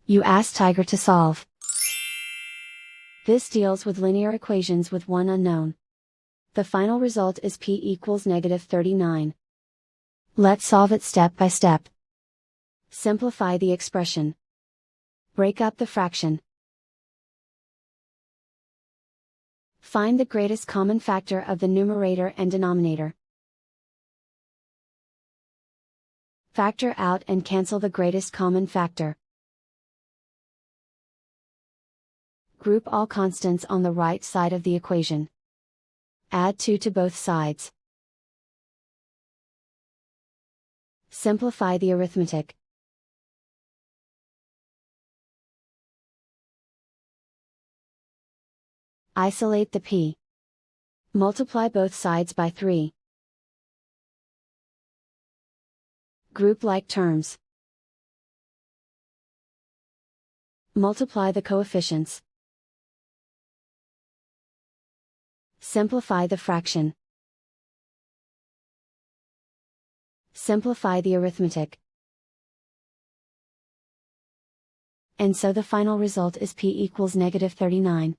You ask Tiger to solve. This deals with linear equations with one unknown. The final result is p equals -39. Let's solve it step by step. Simplify the expression. Break up the fraction. Find the greatest common factor of the numerator and denominator. Factor out and cancel the greatest common factor. Group all constants on the right side of the equation. Add 2 to both sides. Simplify the arithmetic. Isolate the p. Multiply both sides by 3. Group like terms. Multiply the coefficients. Simplify the fraction. Simplify the arithmetic. And so the final result is p equals -39.